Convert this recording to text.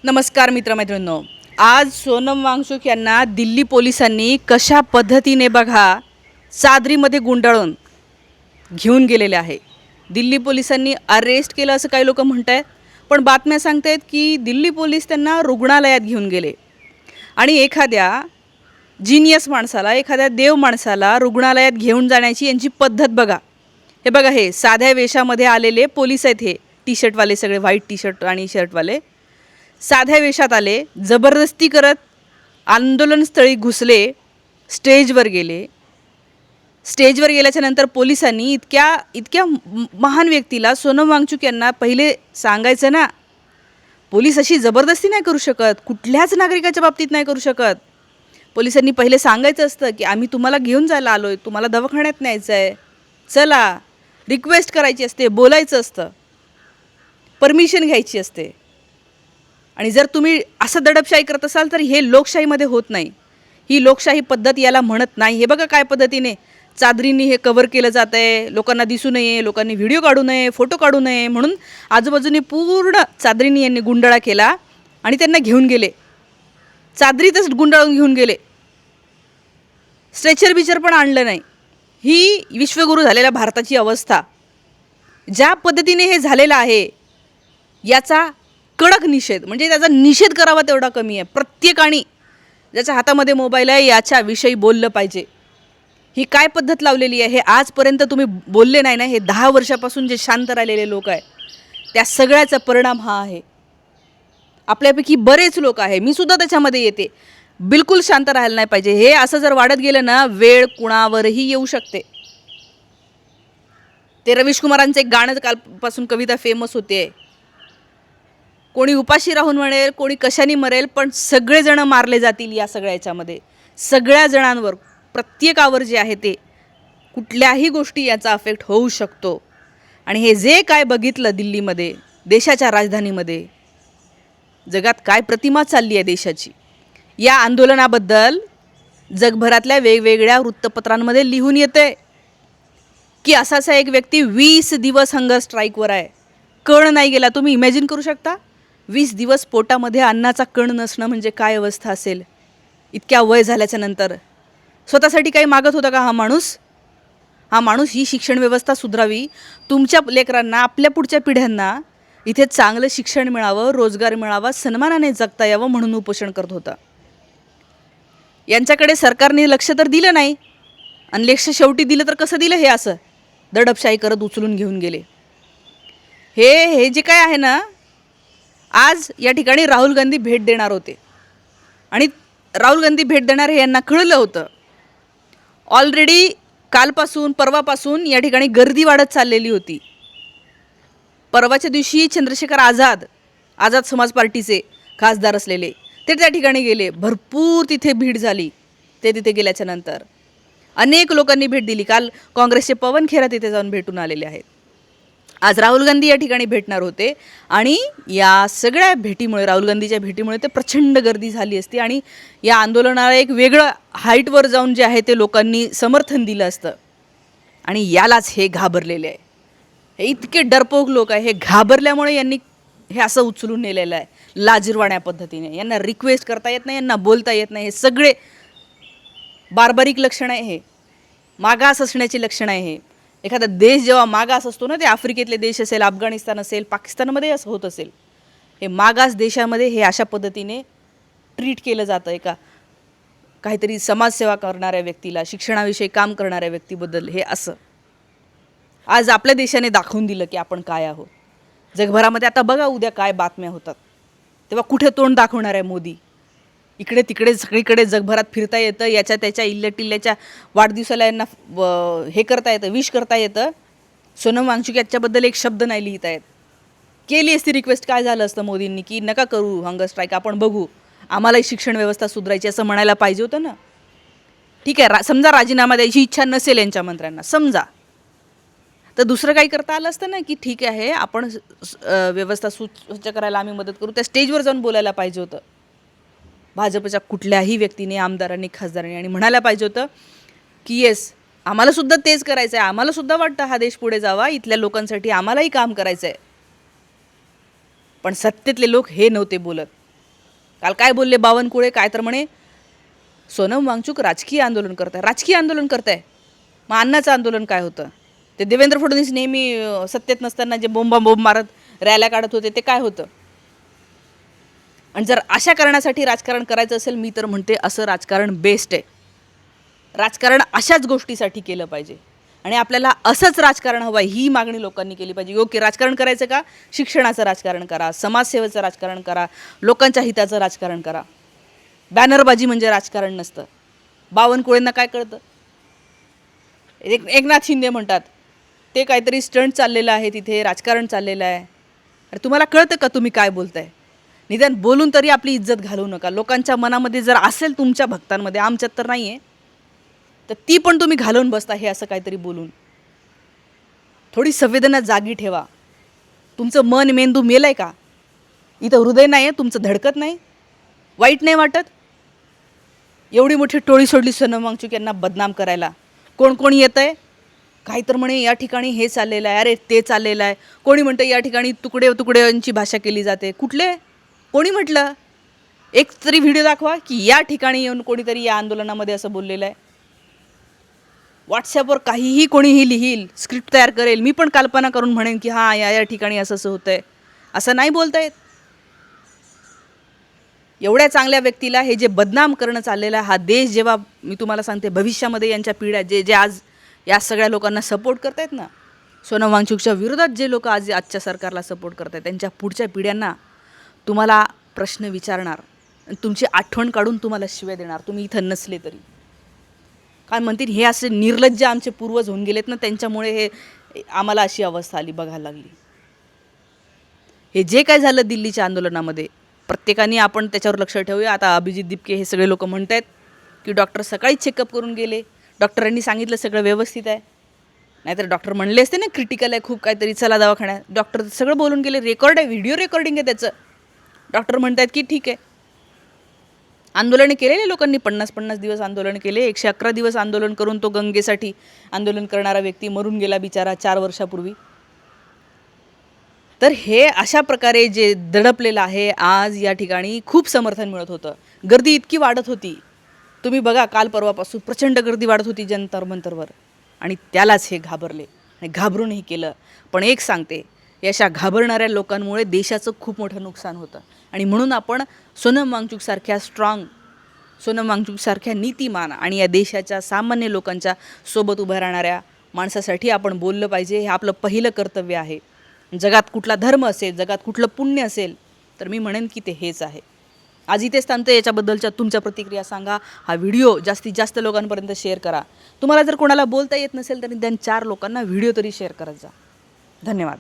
नमस्कार मित्रमैत्रिणींनो, आज सोनम वांगचुक यांना दिल्ली पोलिसांनी कशा पद्धतीने बघा चादरीमध्ये गुंडाळून घेऊन गेलेले आहे. दिल्ली पोलिसांनी अरेस्ट केलं असं काही लोक म्हणत आहेत, पण बातम्या सांगतायत की दिल्ली पोलीस त्यांना रुग्णालयात घेऊन गेले आणि एखाद्या जिनियस माणसाला, एखाद्या देव माणसाला रुग्णालयात घेऊन जाण्याची यांची पद्धत बघा. हे बघा, हे साध्या वेशामध्ये आलेले पोलीस आहेत, हे टी शर्टवाले, सगळे व्हाईट टी शर्ट आणि शर्टवाले साध्या वेशात आले, जबरदस्ती करत आंदोलनस्थळी घुसले, स्टेजवर गेले. स्टेजवर गेल्याच्या नंतर पोलिसांनी इतक्या महान व्यक्तीला, सोनम वांगचुक यांना पहिले सांगायचं ना, पोलीस अशी जबरदस्ती नाही करू शकत, कुठल्याच नागरिकाच्या बाबतीत नाही करू शकत. पोलिसांनी पहिले सांगायचं असतं की आम्ही तुम्हाला घेऊन जायला आलो आहे, तुम्हाला दवाखान्यात न्यायचं आहे, चला. रिक्वेस्ट करायची असते, बोलायचं असतं, परमिशन घ्यायची असते. आणि जर तुम्ही असं दडपशाही करत असाल तर हे लोकशाहीमध्ये होत नाही. ही लोकशाही पद्धत याला म्हणत नाही. हे बघा काय पद्धतीने चादरींनी हे कव्हर केलं जात आहे, लोकांना दिसू नये, लोकांनी व्हिडिओ काढू नये, फोटो काढू नये म्हणून आजूबाजूने पूर्ण चादरींनी यांनी गुंडाळा केला आणि त्यांना घेऊन गेले, चादरीतच गुंडाळून घेऊन गेले. स्ट्रेचर बिचर पण आणलं नाही. ही विश्वगुरू झालेल्या भारताची अवस्था. ज्या पद्धतीने हे झालेलं आहे याचा कडक निषेध, म्हणजे त्याचा निषेध करावा तेवढा कमी आहे. प्रत्येकाने ज्याच्या हातामध्ये मोबाईल आहे याच्याविषयी बोललं पाहिजे. ही काय पद्धत लावलेली आहे, हे आजपर्यंत तुम्ही बोलले नाही ना. हे 10 वर्षापासून जे शांत राहिलेले लोक आहे त्या सगळ्याचा परिणाम हा आहे. आपल्यापैकी बरेच लोक आहे, मी सुद्धा त्याच्यामध्ये येते, बिलकुल शांत राहायला नाही पाहिजे. हे असं जर वाढत गेलं ना, वेळ कुणावरही येऊ शकते. ते रवीश कुमारांचं एक गाणं कालपासून कविता फेमस होते, कोणी उपाशी राहून मरेल, कोणी कशाने मरेल, पण सगळेजण मारले जातील या सगळ्या याच्यामध्ये. सगळ्या जणांवर, प्रत्येकावर जे आहे ते कुठल्याही गोष्टी याचा अफेक्ट होऊ शकतो. आणि हे जे काय बघितलं दिल्लीमध्ये, देशाच्या राजधानीमध्ये, जगात काय प्रतिमा चालली आहे देशाची, या आंदोलनाबद्दल जगभरातल्या वेगवेगळ्या वृत्तपत्रांमध्ये लिहून येते की असाच एक व्यक्ती 20 दिवस हंगर स्ट्राईकवर आहे, कण नाही गेला. तुम्ही इमॅजिन करू शकता 20 दिवस पोटामध्ये अन्नाचा कण नसणं म्हणजे काय अवस्था असेल. इतक्या वय झाल्याच्या नंतर स्वतःसाठी काही मागत होता का हा माणूस? हा माणूस ही शिक्षण व्यवस्था सुधारावी, तुमच्या लेकरांना, आपल्या पुढच्या पिढ्यांना इथे चांगलं शिक्षण मिळावं, रोजगार मिळावा, सन्मानाने जगता यावं म्हणून उपोषण करत होता. यांच्याकडे सरकारने लक्ष तर दिलं नाही, आणि लक्ष शेवटी दिलं तर कसं दिलं, हे असं दडपशाही करत उचलून घेऊन गेले. हे जे काय आहे ना, आज या ठिकाणी राहुल गांधी भेट देणार होते आणि राहुल गांधी भेट देणार हे यांना कळलं होतं. ऑलरेडी कालपासून, परवापासून या ठिकाणी गर्दी वाढत चाललेली होती. परवाच्या दिवशी चंद्रशेखर आझाद समाज पार्टीचे खासदार असलेले ते त्या ठिकाणी गेले. भरपूर तिथे भीड झाली. ते तिथे गेल्याच्या नंतर अनेक लोकांनी भेट दिली. काल काँग्रेसचे पवन खेरा तिथे जाऊन भेटून आलेले आहेत. आज राहुल गांधी या ठिकाणी भेटणार होते आणि या सगळ्या भेटीमुळे, राहुल गांधीच्या भेटीमुळे ते प्रचंड गर्दी झाली असती आणि या आंदोलनाला एक वेगळं हाईटवर जाऊन जे आहे ते लोकांनी समर्थन दिलं असतं. आणि यालाच हे घाबरलेले आहे. हे इतके डरपोक लोक आहे, हे घाबरल्यामुळे यांनी हे असं उचलून नेलेलं आहे लाजिरवाण्या पद्धतीने. यांना रिक्वेस्ट करता येत नाही, यांना बोलता येत नाही. हे सगळे बारबारीक लक्षण आहे, हे मागास असण्याची लक्षण आहे. हे एखादा देश जेव्हा मागास असतो ना, ते आफ्रिकेतले देश असेल, अफगाणिस्तान असेल, पाकिस्तानमध्ये असं होत असेल, हे मागास देशामध्ये हे अशा पद्धतीने ट्रीट केलं जातं. एका काहीतरी समाजसेवा करणाऱ्या व्यक्तीला, शिक्षणाविषयी काम करणाऱ्या व्यक्तीबद्दल हे असं आज आपल्या देशाने दाखवून दिलं की आपण काय आहोत. जगभरामध्ये आता बघा उद्या काय बातम्या होतात, तेव्हा कुठे तोंड दाखवणार आहे मोदी? इकडे तिकडे सगळीकडे जगभरात फिरता येतं, याच्या त्याच्या इल्ल्या वाढदिवसाला यांना हे करता येतं, विश करता येतं. सोनम वांगचुक याच्याबद्दल एक शब्द नाही लिहिता येत. केली असती रिक्वेस्ट, काय झालं असतं मोदींनी की नका करू हंगर स्ट्राईक, आपण बघू, आम्हालाही शिक्षण व्यवस्था सुधारायची असं म्हणायला पाहिजे होतं ना. ठीक आहे, समजा राजीनामा द्यायची इच्छा नसेल यांच्या मंत्र्यांना, समजा, तर दुसरं काही करता आलं असतं ना, की ठीक आहे आपण व्यवस्था स्वच्छ करायला आम्ही मदत करू. त्या स्टेजवर जाऊन बोलायला पाहिजे होतं भाजपच्या कुठल्याही व्यक्तीने, आमदारांनी, खासदारांनी, आणि म्हणायला पाहिजे होतं की येस, आम्हालासुद्धा तेच करायचं आहे, आम्हालासुद्धा वाटतं हा देश पुढे जावा, इथल्या लोकांसाठी आम्हालाही काम करायचं आहे. पण सत्तेतले लोक हे नव्हते बोलत. काल काय बोलले बावनकुळे, काय तर म्हणे सोनम वांगचूक राजकीय आंदोलन करताय. राजकीय आंदोलन करताय, मग अन्नाचं आंदोलन काय होतं? ते देवेंद्र फडणवीस नेहमी सत्तेत नसताना जे बोंब मारत रॅल्या काढत होते ते काय होतं? आणि जर अशा कारणासाठी राजकारण करायचं असेल, मी तर म्हणते असं राजकारण बेस्ट आहे. राजकारण अशाच गोष्टीसाठी केलं पाहिजे आणि आपल्याला असंच राजकारण हवं आहे, ही मागणी लोकांनी केली पाहिजे. योग्य राजकारण करायचं का? शिक्षणाचं राजकारण करा, समाजसेवेचं राजकारण करा, लोकांच्या हिताचं राजकारण करा. बॅनरबाजी म्हणजे राजकारण नसतं. बावनकुळेंना काय कळतं? एकनाथ शिंदे म्हणतात ते काहीतरी स्टंट चाललेलं आहे, तिथे राजकारण चाललेलं आहे. अरे तुम्हाला कळतं का तुम्ही काय बोलताय? निदान बोलून तरी आपली इज्जत घालवू नका. लोकांच्या मनामध्ये जर असेल तुमच्या भक्तांमध्ये, आमच्यात तर नाही आहे, तर ती पण तुम्ही घालवून बसता हे असं काहीतरी बोलून. थोडी संवेदना जागी ठेवा. तुमचं मन मेंदू मेलं आहे का? इथं हृदय नाही आहे, तुमचं धडकत नाही? वाईट नाही वाटत? एवढी मोठी टोळी सोडली सोनम वांगचूक यांना बदनाम करायला. कोण कोण येतं आहे? काही तर म्हणे या ठिकाणी हे चाललेलं आहे, अरे ते चाललेलं आहे. कोणी म्हणतं या ठिकाणी तुकड्यांची भाषा केली जाते. कुठले? कोणी म्हटलं? एक तरी व्हिडिओ दाखवा की या ठिकाणी येऊन कोणीतरी या आंदोलनामध्ये असं बोललेलं आहे. व्हॉट्सॲपवर काहीही कोणीही लिहील, स्क्रिप्ट तयार करेल, मी पण कल्पना करून म्हणेन की हां या ठिकाणी असं असं होतं आहे. असं नाही बोलता येत. एवढ्या चांगल्या व्यक्तीला हे जे बदनाम करणं चाललेलं आहे, हा देश जेव्हा मी तुम्हाला सांगते भविष्यामध्ये यांच्या पिढ्या जे आज या सगळ्या लोकांना सपोर्ट करत आहेत ना, सोनम वांगचूकच्या विरोधात जे लोक आजच्या सरकारला सपोर्ट करत आहेत, त्यांच्या पुढच्या पिढ्यांना तुम्हाला प्रश्न विचारणार, तुमची आठवण काढून तुम्हाला शिव्या देणार, तुम्ही इथं नसले तरी. काय म्हणतील, हे असे निर्लज्ज आमचे पूर्वज होऊन गेलेत ना, त्यांच्यामुळे हे आम्हाला अशी अवस्था आली बघायला लागली. हे जे काय झालं दिल्लीच्या आंदोलनामध्ये, प्रत्येकाने आपण त्याच्यावर लक्ष ठेवूया. आता अभिजित दिपके हे सगळे लोक म्हणत आहेत की डॉक्टर सकाळी चेकअप करून गेले, डॉक्टरांनी सांगितलं सगळं व्यवस्थित आहे. नाहीतर डॉक्टर म्हणले असते ना क्रिटिकल आहे खूप काहीतरी, चला दवाखान्यात. डॉक्टर सगळं बोलून गेले, रेकॉर्ड आहे, व्हिडिओ रेकॉर्डिंग आहे त्याचं. डॉक्टर म्हणत आहेत की ठीक आहे. आंदोलन केलेले लोकांनी 50-50 दिवस आंदोलन केले. 111 दिवस आंदोलन करून तो गंगेसाठी आंदोलन करणारा व्यक्ती मरून गेला बिचारा 4 वर्षापूर्वी. तर हे अशा प्रकारे जे दडपलेलं आहे, आज या ठिकाणी खूप समर्थन मिळत होतं. गर्दी इतकी वाढत होती, तुम्ही बघा काल परवापासून प्रचंड गर्दी वाढत होती जंतर मंतरवर, आणि त्यालाच हे घाबरले आणि घाबरून हे केलं. पण एक सांगते, या अशा घाबरणाऱ्या लोकांमुळे देशाचं खूप मोठं नुकसान होतं. आणि म्हणून आपण सोनम वांगचूकसारख्या स्ट्रॉंग, सोनम वांगचूकसारख्या नीतिमान आणि या देशाच्या सामान्य लोकांच्या सोबत उभं राहणाऱ्या माणसासाठी आपण बोललं पाहिजे. हे आपलं पहिलं कर्तव्य आहे. जगात कुठला धर्म असेल, जगात कुठलं पुण्य असेल, तर मी म्हणेन की ते हेच आहे. आज इथेच थांबते. याच्याबद्दलच्या तुमच्या प्रतिक्रिया सांगा. हा व्हिडिओ जास्तीत जास्त लोकांपर्यंत शेअर करा. तुम्हाला जर कोणाला बोलता येत नसेल तर निदान 4 लोकांना व्हिडिओ तरी शेअर करत जा. धन्यवाद.